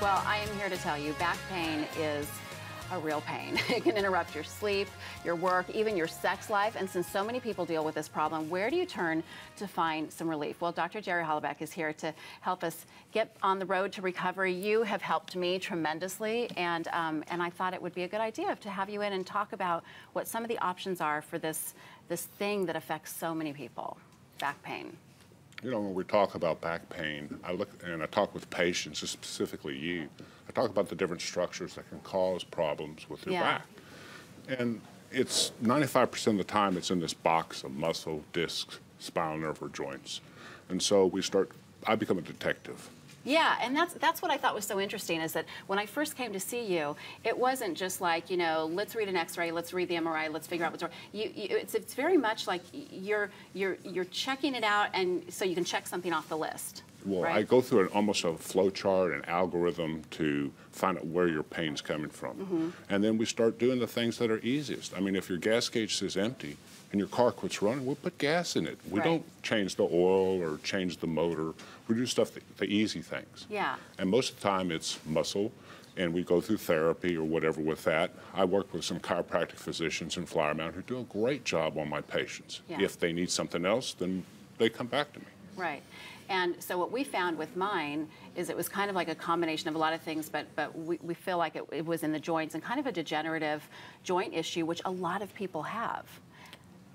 Well, I am here to tell you, back pain is a real pain. It can interrupt your sleep, your work, even your sex life. And since so many people deal with this problem, where do you turn to find some relief? Well, Dr. Jerry Holubec is here to help us get on the road to recovery. You have helped me tremendously, and I thought it would be a good idea to have you in and talk about what some of the options are for this thing that affects so many people, back pain. You know, when we talk about back pain, I talk with patients, specifically you. I talk about the different structures that can cause problems with your back. And it's 95% of the time it's in this box of muscle, discs, spinal nerve, or joints. And so I become a detective. Yeah, and that's what I thought was so interesting, is that when I first came to see you, it wasn't just like, you know, let's read an X-ray, let's read the MRI, let's figure out what's wrong. It's very much like you're checking it out, and so you can check something off the list. Well, right? I go through almost a flow chart, an algorithm to find out where your pain's coming from. And then we start doing the things that are easiest. I mean, if your gas gauge is empty and your car quits running, we'll put gas in it. We don't change the oil or change the motor. We do stuff, the easy things. Yeah. And most of the time it's muscle, and we go through therapy or whatever with that. I work with some chiropractic physicians in Flower Mound who do a great job on my patients. Yeah. If they need something else, then they come back to me. Right. And so what we found with mine is it was kind of like a combination of a lot of things, but we feel like it was in the joints and kind of a degenerative joint issue, which a lot of people have.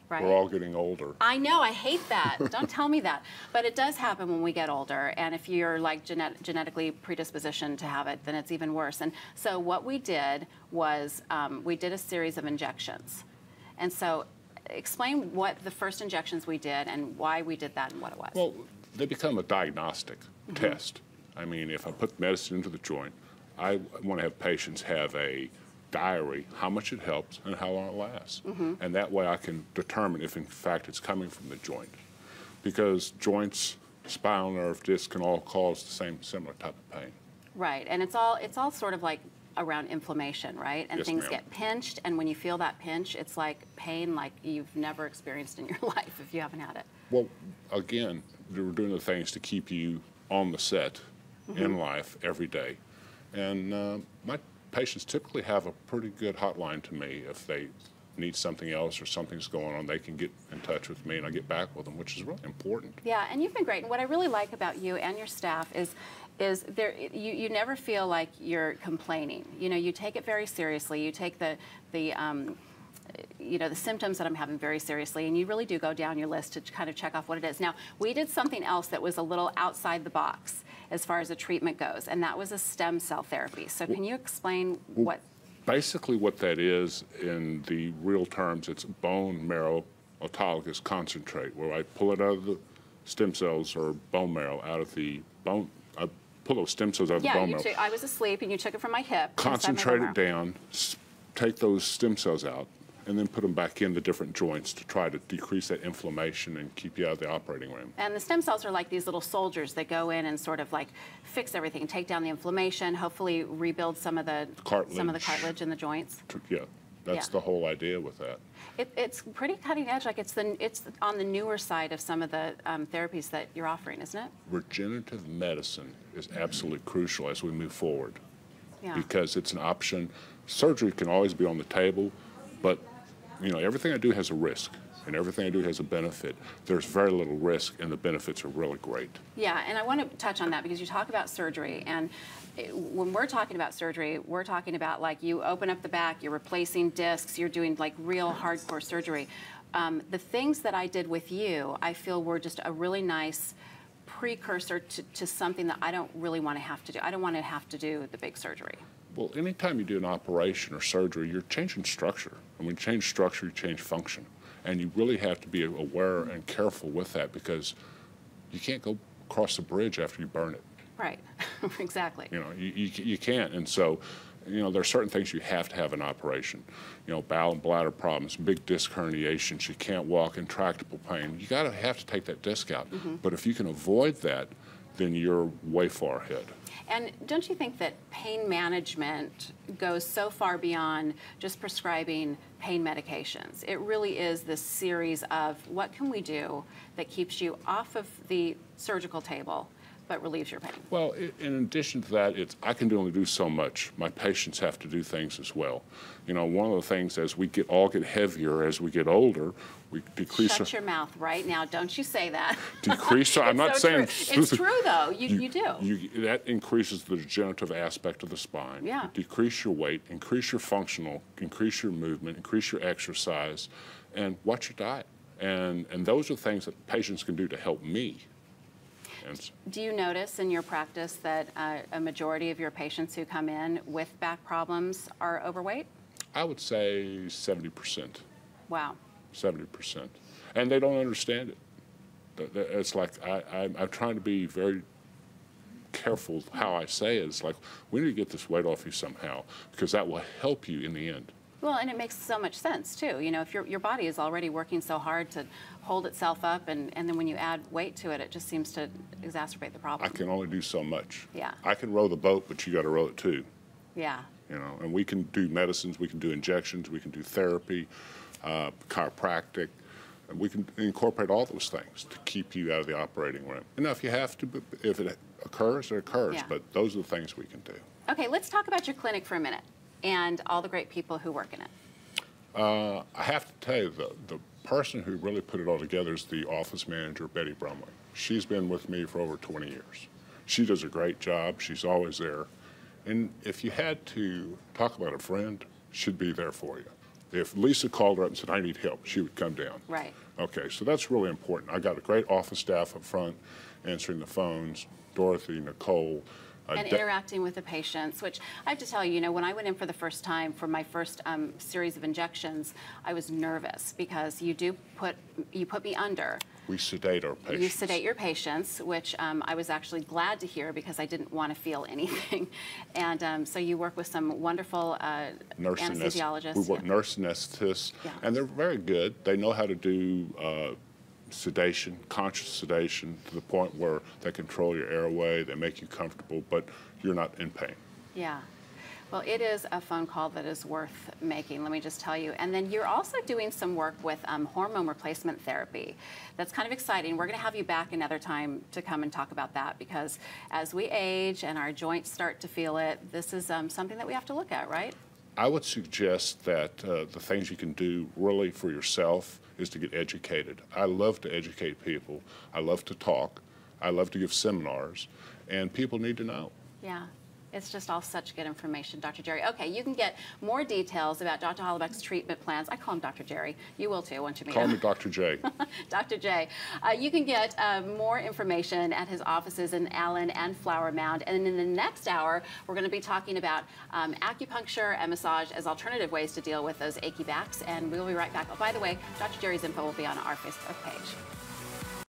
Right? We're all getting older. I know, I hate that. Don't tell me that. But it does happen when we get older, and if you're like genetically predispositioned to have it, then it's even worse. And so what we did was we did a series of injections. And so explain what the first injections we did and why we did that and what it was. Well, they become a diagnostic test. I mean, if I put medicine into the joint, I want to have patients have a diary, how much it helps and how long it lasts. And that way I can determine if in fact it's coming from the joint. Because joints, spinal nerve, discs can all cause the same similar type of pain. Right, and it's all sort of like around inflammation, right? And Yes, things ma'am. get pinched, and when you feel that pinch, it's like pain like you've never experienced in your life if you haven't had it. Well, again, we're doing the things to keep you on the set in life every day. And my patients typically have a pretty good hotline to me. If they need something else or something's going on, they can get in touch with me and I get back with them, which is really important. Yeah, and you've been great. And what I really like about you and your staff is you never feel like you're complaining. You know, you take it very seriously. You take the symptoms that I'm having very seriously, and you really do go down your list to kind of check off what it is. Now, we did something else that was a little outside the box as far as the treatment goes, and that was a stem cell therapy. So can you explain what? Basically what that is, in the real terms, it's bone marrow autologous concentrate, where I pull it out of the stem cells or bone marrow out of the bone. I pull those stem cells out of the bone marrow. I was asleep, and you took it from my hip. Concentrate it down, take those stem cells out, and then put them back in the different joints to try to decrease that inflammation and keep you out of the operating room. And the stem cells are like these little soldiers that go in and sort of like fix everything, take down the inflammation, hopefully rebuild some of the cartilage in the joints. Yeah, that's the whole idea with that. It's pretty cutting edge. Like it's on the newer side of some of the therapies that you're offering, isn't it? Regenerative medicine is absolutely crucial as we move forward, because it's an option. Surgery can always be on the table, but you know, everything I do has a risk, and everything I do has a benefit. There's very little risk, and the benefits are really great. Yeah, and I want to touch on that because you talk about surgery, and when we're talking about surgery, we're talking about like you open up the back, you're replacing discs, you're doing like real hardcore surgery. The things that I did with you, I feel were just a really nice precursor to something that I don't really want to have to do. I don't want to have to do the big surgery. Well, anytime you do an operation or surgery, you're changing structure. And when you change structure, you change function. And you really have to be aware and careful with that, because you can't go across the bridge after you burn it. Right, exactly. You know, you can't. And so, you know, there are certain things you have to have an operation. You know, bowel and bladder problems, big disc herniations, you can't walk, intractable pain. You have to take that disc out. But if you can avoid that, then you're way far ahead. And don't you think that pain management goes so far beyond just prescribing pain medications? It really is this series of what can we do that keeps you off of the surgical table, but relieves your pain. Well, in addition to that, I can only do so much. My patients have to do things as well. You know, one of the things as we all get heavier, as we get older, we decrease. Shut your mouth right now! Don't you say that. Decrease. I'm not saying true. It's true though. You do. That increases the degenerative aspect of the spine. Yeah. Decrease your weight, increase your functional, increase your movement, increase your exercise, and watch your diet. And those are things that patients can do to help me. Do you notice in your practice that a majority of your patients who come in with back problems are overweight? I would say 70%. Wow. 70%. And they don't understand it. It's like I'm trying to be very careful how I say it. It's like, we need to get this weight off you somehow, because that will help you in the end. Well, and it makes so much sense, too. You know, if your body is already working so hard to hold itself up, and then when you add weight to it, it just seems to exacerbate the problem. I can only do so much. Yeah. I can row the boat, but you got to row it too. Yeah. You know, and we can do medicines, we can do injections, we can do therapy, chiropractic, and we can incorporate all those things to keep you out of the operating room. And now, if you have to, if it occurs, it occurs, Yeah. but those are the things we can do. Okay, let's talk about your clinic for a minute and all the great people who work in it. I have to tell you, the person who really put it all together is the office manager, Betty Brumley. She's been with me for over 20 years. She does a great job. She's always there. And if you had to talk about a friend, she'd be there for you. If Lisa called her up and said, I need help, she would come down. Right. Okay, so that's really important. I got a great office staff up front answering the phones, Dorothy, Nicole, and interacting with the patients, which I have to tell you, when I went in for the first time for my first series of injections, I was nervous because you put me under. We sedate our patients. You sedate your patients, which I was actually glad to hear because I didn't want to feel anything. And so you work with some wonderful anesthesiologists. We work nurse anesthetists, yeah. And they're very good. They know how to do sedation, conscious sedation, to the point where they control your airway, they make you comfortable, but you're not in pain. Yeah. Well, it is a phone call that is worth making, let me just tell you. And then you're also doing some work with hormone replacement therapy. That's kind of exciting. We're going to have you back another time to come and talk about that, because as we age and our joints start to feel it, this is something that we have to look at, right? I would suggest that the things you can do really for yourself is to get educated. I love to educate people. I love to talk. I love to give seminars, and people need to know. Yeah. It's just all such good information, Dr. Jerry. Okay, you can get more details about Dr. Holubec's treatment plans. I call him Dr. Jerry. You will too, won't you, Mia? Call me Dr. J. Dr. J. You can get more information at his offices in Allen and Flower Mound. And in the next hour, we're going to be talking about acupuncture and massage as alternative ways to deal with those achy backs. And we'll be right back. Oh, by the way, Dr. Jerry's info will be on our Facebook page.